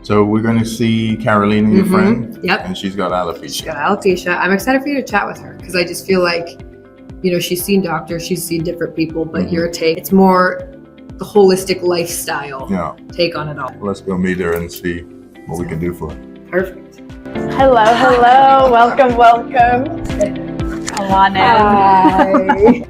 So we're going to see Karolina, your friend. Yep. And she's got alopecia. She's got alopecia. I'm excited for you to chat with her because I just feel like, you know, she's seen doctors, she's seen different people, but your take, it's more the holistic lifestyle take on it all. Let's go meet her and see what we can do for her. Perfect. Hello. Welcome. Come on in.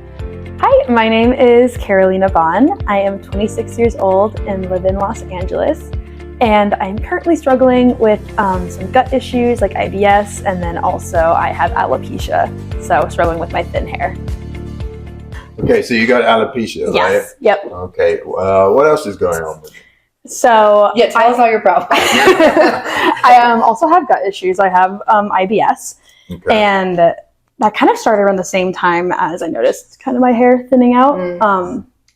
Hi, my name is Karolina Bohn. I am 26 years old and live in Los Angeles. And I'm currently struggling with some gut issues like IBS, and then also I have alopecia, so struggling with my thin hair. Okay, so you got alopecia, yes. right? Yep. Okay, what else is going on with you? So yeah, tell us all your problems. I also have gut issues. I have IBS, and that kind of started around the same time as I noticed kind of my hair thinning out,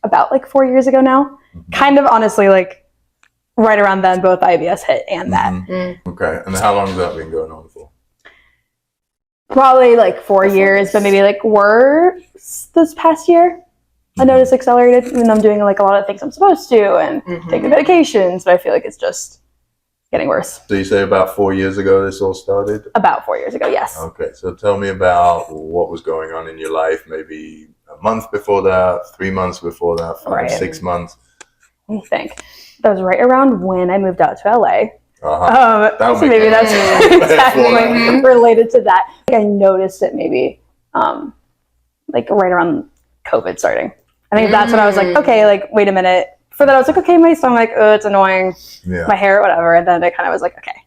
about like 4 years ago now. Kind of honestly, like right around then, both IBS hit and that. Okay, and how long has that been going on for? Probably like 4 years, but maybe like worse this past year. I noticed accelerated, even though I'm doing like a lot of things I'm supposed to and taking medications, but I feel like it's just getting worse. So you say about 4 years ago this all started? About 4 years ago, yes. Okay, so tell me about what was going on in your life, maybe a month before that, 3 months before that, 6 months. Let me think. That was right around when I moved out to LA. So maybe that's exactly related to that. I noticed it maybe like right around COVID starting. I think that's when I was like, okay, like wait a minute. For that I was like, okay, my stomach, it's annoying, my hair, whatever. And then I kind of was like, okay.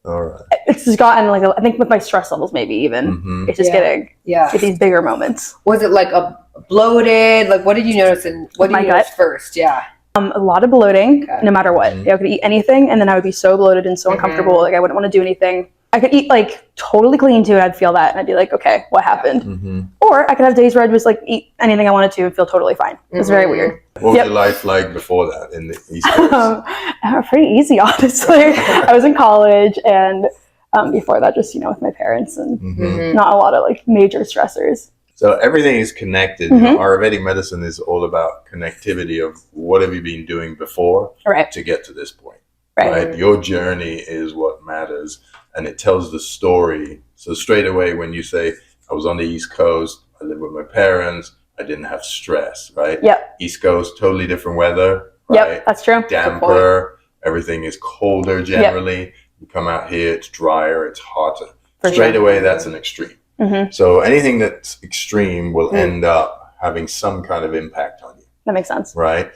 All right. It's just gotten like, I think with my stress levels maybe even, it's just getting these bigger moments. Was it like a bloated, like what did you notice and what did you notice first? Yeah. A lot of bloating, no matter what. I could eat anything, and then I would be so bloated and so uncomfortable. Like I wouldn't want to do anything. I could eat like totally clean too, and I'd feel that, and I'd be like, okay, what happened? Or I could have days where I'd just like eat anything I wanted to and feel totally fine. It's very weird. What was your life like before that in the East Coast? Pretty easy, honestly. I was in college, and before that, just with my parents, and not a lot of like major stressors. So everything is connected. You know, Ayurvedic medicine is all about connectivity of what have you been doing before to get to this point. Right. Your journey is what matters, and it tells the story. So straight away, when you say, I was on the East Coast, I lived with my parents, I didn't have stress, right? Yep. East Coast, totally different weather, right? Yep, that's true. Damper, everything is colder generally. You come out here, it's drier, it's hotter. Straight away, that's an extreme. So anything that's extreme will end up having some kind of impact on you. That makes sense. Right?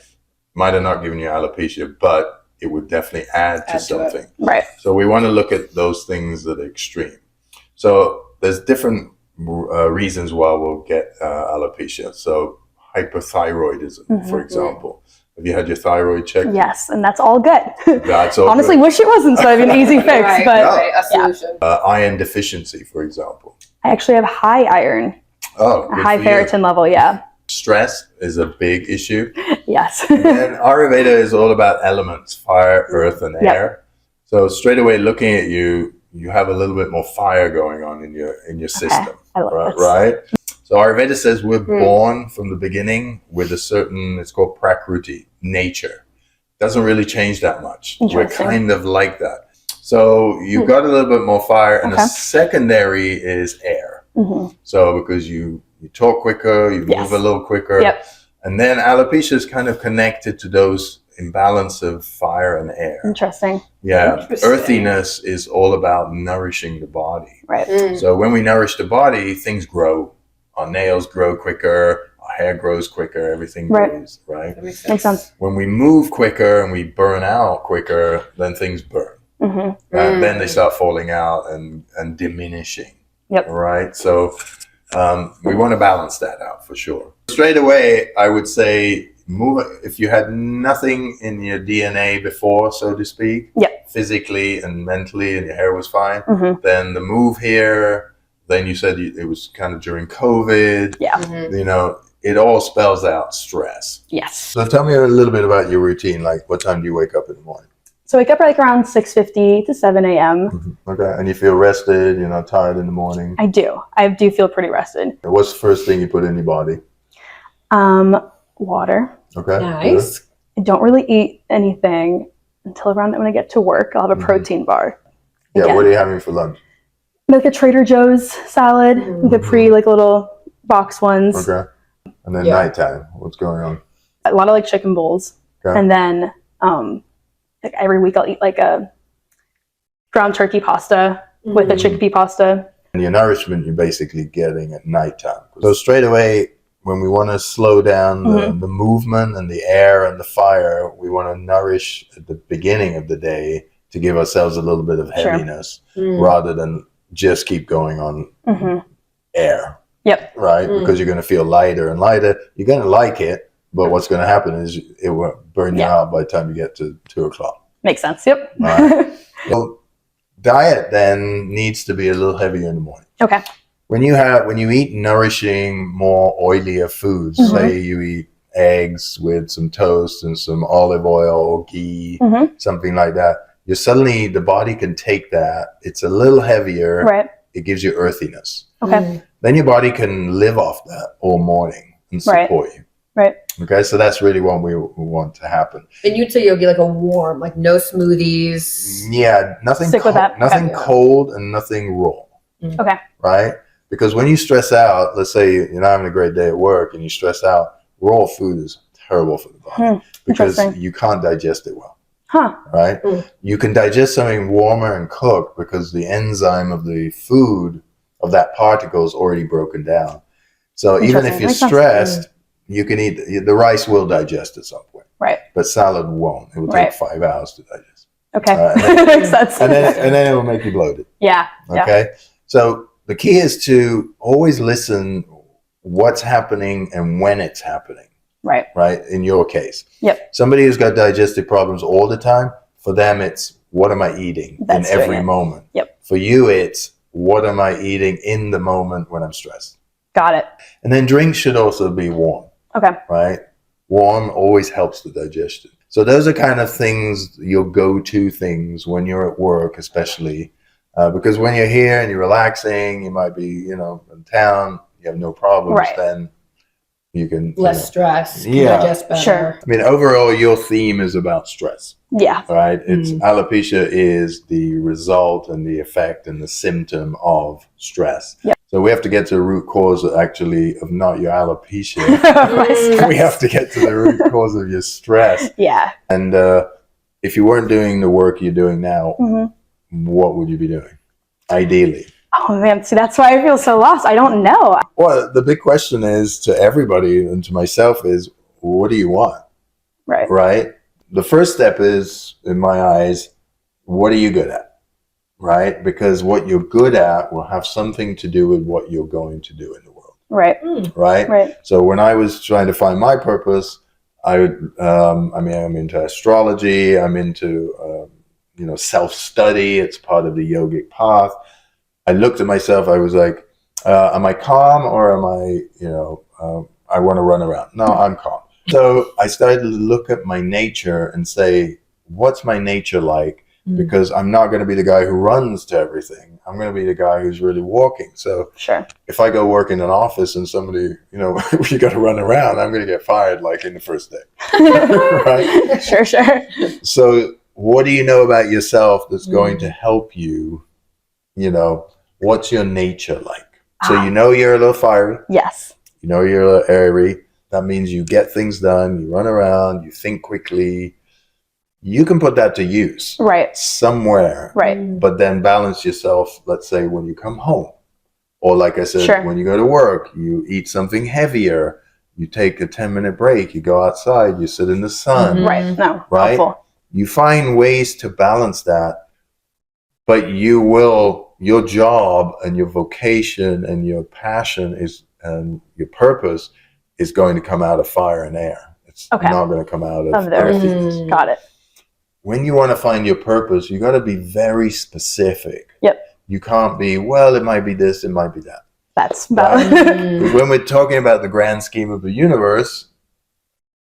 Might have not given you alopecia, but it would definitely add to something. Right. So we want to look at those things that are extreme. So there's different reasons why we'll get alopecia. So hypothyroidism, for example. Have you had your thyroid checked? Yes, and that's all good. That's all honestly, good. Wish it wasn't so an easy fix, a solution. Iron deficiency, for example. I actually have high iron. Oh, a high ferritin level, Stress is a big issue. Yes. And Ayurveda is all about elements, fire, earth, and air. So straight away looking at you, you have a little bit more fire going on in your system. I love that. Right? So Ayurveda says we're born from the beginning with a certain, it's called prakruti, nature. Doesn't really change that much. We're kind of like that. So you've got a little bit more fire, and the secondary is air. So because you talk quicker, you move a little quicker. And then alopecia is kind of connected to those imbalance of fire and air. Interesting. Earthiness is all about nourishing the body. Right. So when we nourish the body, things grow. Our nails grow quicker, our hair grows quicker, everything grows, right? That makes sense. When we move quicker and we burn out quicker, then things burn. Then they start falling out and diminishing. Right? So we want to balance that out for sure. Straight away, I would say if you had nothing in your DNA before, so to speak, physically and mentally, and your hair was fine, then the move here, then you said it was kind of during COVID. It all spells out stress. Yes. So tell me a little bit about your routine. Like, what time do you wake up in the morning? So I wake up like around 6:50 to 7 a.m. Okay, and you feel rested, you're not tired in the morning? I do. I do feel pretty rested. What's the first thing you put in your body? Water. Okay. Nice. I don't really eat anything until around when I get to work. I'll have a protein bar. Yeah, Again. what are you having for lunch? Like a Trader Joe's salad, the little box ones. Okay. And then nighttime, what's going on? A lot of like chicken bowls. Okay. And then like every week I'll eat like a ground turkey pasta with a chickpea pasta. And your nourishment you're basically getting at nighttime. So straight away, when we want to slow down the movement and the air and the fire, we want to nourish at the beginning of the day to give ourselves a little bit of heaviness rather than just keep going on air. Yep. Right? Because you're going to feel lighter and lighter. You're going to like it, but what's going to happen is it will burn you out by the time you get to 2 o'clock. Makes sense. Yep. Right. Well, diet then needs to be a little heavier in the morning. Okay. When you eat nourishing, more oilier foods, say you eat eggs with some toast and some olive oil or ghee, something like that, suddenly the body can take that. It's a little heavier. Right. It gives you earthiness. Okay. Then your body can live off that all morning and support you. Right. Okay, so that's really what we want to happen. And you'd say, Yogi, like a warm, like no smoothies. Yeah, nothing. Stick with that. Nothing cold and nothing raw. Okay. Right? Because when you stress out, let's say you're not having a great day at work and you stress out, raw food is terrible for the body because you can't digest it well. Right? You can digest something warmer and cooked because the enzyme of the food of that particle is already broken down. So even if you're stressed, you can eat the rice will digest at some point. Right. But salad won't. It will take 5 hours to digest. Okay. Makes sense. And then it will make you bloated. Yeah. Okay. So the key is to always listen what's happening and when it's happening. Right. Right. In your case. Yep. Somebody who's got digestive problems all the time, for them, it's what am I eating in every moment? Yep. For you, it's what am I eating in the moment when I'm stressed? Got it. And then drinks should also be warm. Okay. Right. Warm always helps the digestion. So those are kind of things, your go-to things when you're at work, especially because when you're here and you're relaxing, you might be, in town, you have no problems, then you can less stress, digest better. Sure. I mean, overall, your theme is about stress. Yeah. Right. It's alopecia is the result and the effect and the symptom of stress. Yep. So we have to get to the root cause of not your alopecia. We have to get to the root cause of your stress. Yeah. And if you weren't doing the work you're doing now, what would you be doing? Ideally. Oh man, see, that's why I feel so lost. I don't know. Well, the big question is to everybody and to myself is, what do you want? Right. Right. The first step is, in my eyes, what are you good at? Right? Because what you're good at will have something to do with what you're going to do in the world. Right. Right? Right. So when I was trying to find my purpose, I'm into astrology. I'm into, self-study. It's part of the yogic path. I looked at myself. I was like, am I calm or am I, I want to run around? No, I'm calm. So I started to look at my nature and say, what's my nature like? Because I'm not going to be the guy who runs to everything. I'm going to be the guy who's really walking. So if I go work in an office and somebody, you got to run around, I'm going to get fired like in the first day. Right? Sure. So what do you know about yourself that's going to help you? What's your nature like? So you're a little fiery. Yes. You're a little airy. That means you get things done, you run around, you think quickly. You can put that to use somewhere. Right. But then balance yourself, let's say, when you come home. Or like I said, when you go to work, you eat something heavier. You take a 10-minute break. You go outside. You sit in the sun. Right. No. Right. Helpful. You find ways to balance that. But your job and your vocation and your passion and your purpose is going to come out of fire and air. It's not going to come out of earthiness. Got it. When you want to find your purpose, you got to be very specific. Yep. You can't be, well, it might be this, it might be that. That's valid. Right? When we're talking about the grand scheme of the universe,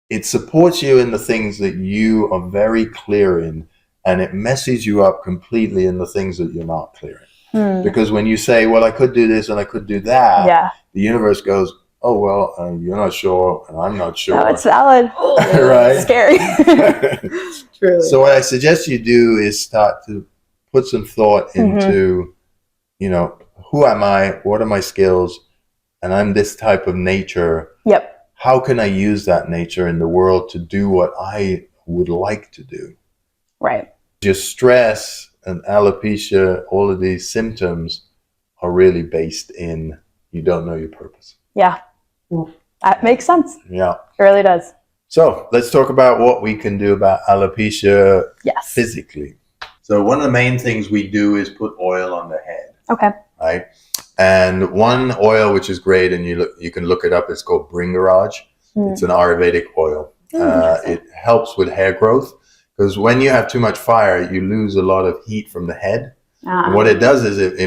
it supports you in the things that you are very clear in, and it messes you up completely in the things that you're not clear in. Because when you say, well, I could do this and I could do that, the universe goes, oh, well, you're not sure, and I'm not sure. No, it's valid. Right? Scary. Truly. So what I suggest you do is start to put some thought into, you know, who am I? What are my skills? And I'm this type of nature. Yep. How can I use that nature in the world to do what I would like to do? Right. Your stress and alopecia, all of these symptoms are really based in you don't know your purpose. Yeah. That makes sense. Yeah. It really does. So let's talk about what we can do about alopecia physically. So one of the main things we do is put oil on the head. Okay. Right? And one oil which is great, and you can look it up, it's called Bringaraj. It's an Ayurvedic oil. It helps with hair growth, because when you have too much fire, you lose a lot of heat from the head. And what it does is it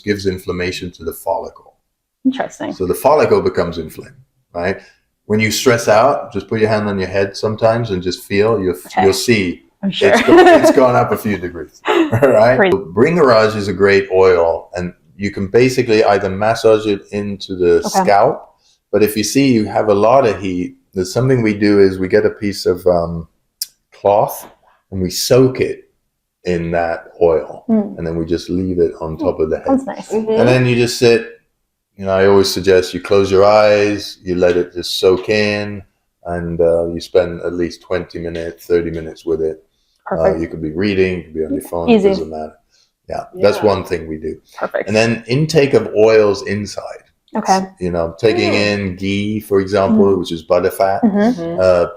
gives inflammation to the follicle. Interesting. So the follicle becomes inflamed, right? When you stress out, just put your hand on your head sometimes and just feel, you'll see I'm sure. it's gone up a few degrees, right? So Bringaraj is a great oil, and you can basically either massage it into the scalp, but if you see you have a lot of heat, there's something we do is we get a piece of cloth and we soak it in that oil, and then we just leave it on top of the head. That's nice. And then you just sit. You know, I always suggest you close your eyes, you let it just soak in, and you spend at least 20 minutes, 30 minutes with it. Perfect. You could be reading, you could be on your phone, Easy. it doesn't matter. Yeah, that's one thing we do. Perfect. And then intake of oils inside. Okay. You know, taking in ghee, for example, which is butter fat,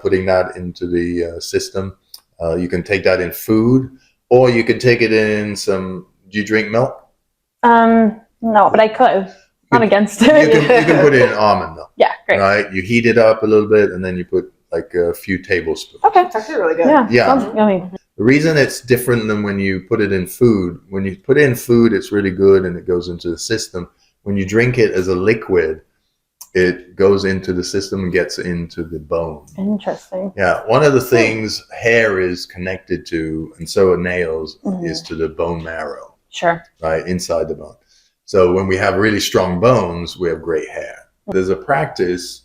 putting that into the system. You can take that in food, or you could take it in some. Do you drink milk? No, but I could. Not against it. You can put it in almond milk. Yeah, great. Right? You heat it up a little bit, and then you put like a few tablespoons. Okay. It's actually really good. Yeah. Sounds yummy. The reason it's different than when you put it in food, when you put it in food, it's really good and it goes into the system. When you drink it as a liquid, it goes into the system and gets into the bone. Interesting. Yeah. One of the things hair is connected to, and so are nails, is to the bone marrow. Sure. Right? Inside the bone. So when we have really strong bones, we have great hair. There's a practice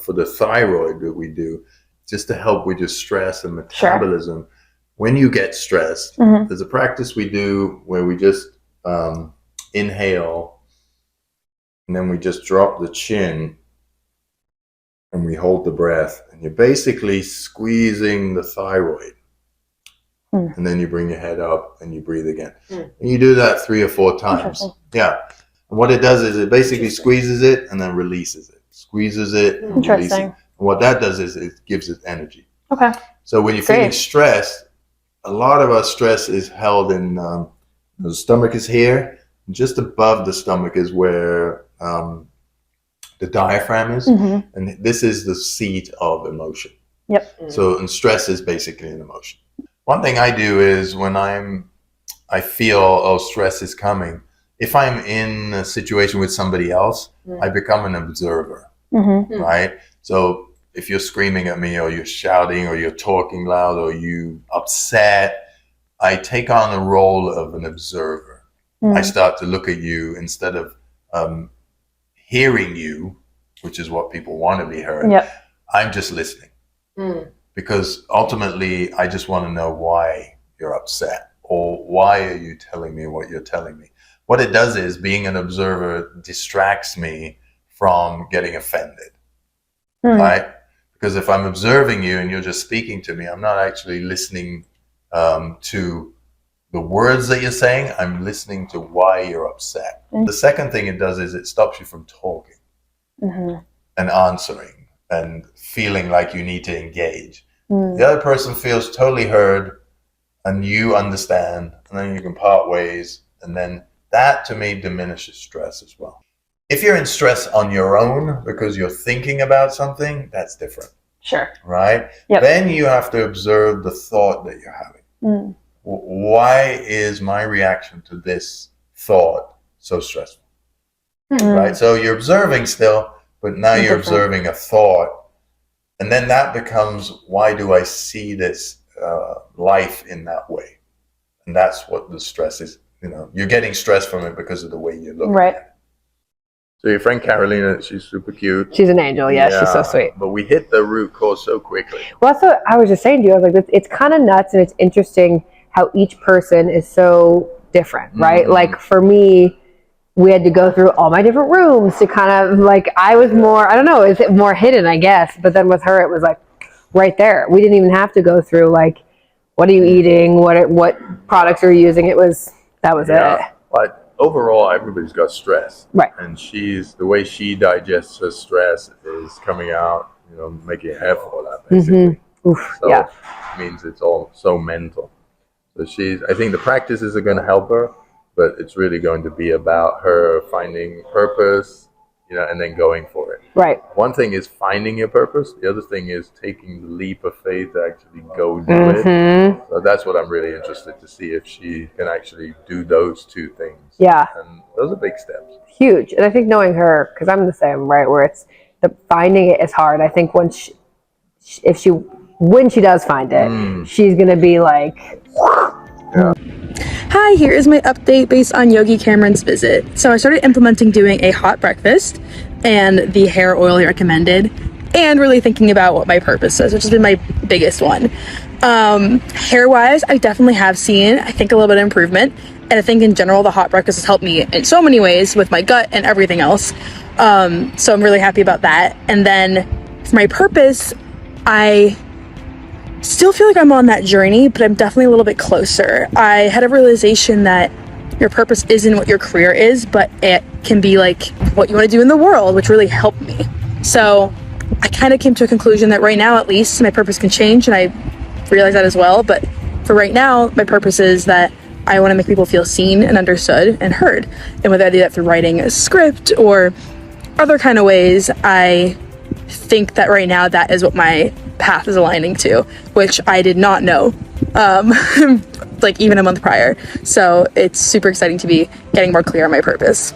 for the thyroid that we do just to help with your stress and metabolism. Sure. When you get stressed, there's a practice we do where we just inhale, and then we just drop the chin and we hold the breath. And you're basically squeezing the thyroid. And then you bring your head up and you breathe again. And you do that 3 or 4 times. Yeah. And what it does is it basically squeezes it and then releases it. Squeezes it and releases it. And what that does is it gives it energy. Okay. So when you're feeling stressed, a lot of our stress is held in the stomach is here. Just above the stomach is where the diaphragm is. And this is the seat of emotion. Yep. So, and stress is basically an emotion. One thing I do is when I feel, stress is coming, if I'm in a situation with somebody else, I become an observer, right? So if you're screaming at me or you're shouting or you're talking loud or you upset, I take on the role of an observer. I start to look at you instead of hearing you, which is what people want to be heard. Yep. I'm just listening. Because ultimately, I just want to know why you're upset or why are you telling me what you're telling me. What it does is being an observer distracts me from getting offended, right? Because if I'm observing you and you're just speaking to me, I'm not actually listening to the words that you're saying. I'm listening to why you're upset. The second thing it does is it stops you from talking and answering and feeling like you need to engage. The other person feels totally heard and you understand, and then you can part ways, and then that to me diminishes stress as well. If you're in stress on your own because you're thinking about something, that's different. Sure. Right? Yep. Then you have to observe the thought that you're having. Why is my reaction to this thought so stressful? Right? So you're observing still, but now you're observing a thought. And then that becomes, why do I see this life in that way? And that's what the stress is. You know, you're getting stress from it because of the way you look at it. So your friend Karolina, she's super cute. She's an angel. Yeah, she's so sweet. But we hit the root cause so quickly. Well, that's what I was just saying to you. I was like, it's kind of nuts, and it's interesting how each person is so different, right? Like for me, we had to go through all my different rooms to kind of like, I was more, I don't know, is it more hidden, I guess. But then with her, it was like right there. We didn't even have to go through like, what are you eating? What products are you using? That was it. But overall, everybody's got stress. Right. And the way she digests her stress is coming out, making her hair fall out, basically. Oof, so it means it's all so mental. So I think the practices are going to help her, but it's really going to be about her finding purpose, and then going for it. Right. One thing is finding your purpose. The other thing is taking the leap of faith to actually go do it. So that's what I'm really interested to see, if she can actually do those two things. Yeah. And those are big steps. Huge. And I think knowing her, because I'm the same, right, where it's finding it is hard. I think when she does find it, she's going to be like... Yeah. Hi, here is my update based on Yogi Cameron's visit. So I started implementing doing a hot breakfast and the hair oil he recommended, and really thinking about what my purpose is, which has been my biggest one. Hair wise, I definitely have seen, I think, a little bit of improvement. And I think in general, the hot breakfast has helped me in so many ways with my gut and everything else. So I'm really happy about that. And then for my purpose, I still feel like I'm on that journey, but I'm definitely a little bit closer. I had a realization that your purpose isn't what your career is, but it can be like what you want to do in the world, which really helped me. So I kind of came to a conclusion that right now, at least, my purpose can change, and I realize that as well. But for right now, my purpose is that I want to make people feel seen and understood and heard. And whether I do that through writing a script or other kind of ways, I think that right now that is what my path is aligning to, which I did not know like even a month prior. So it's super exciting to be getting more clear on my purpose.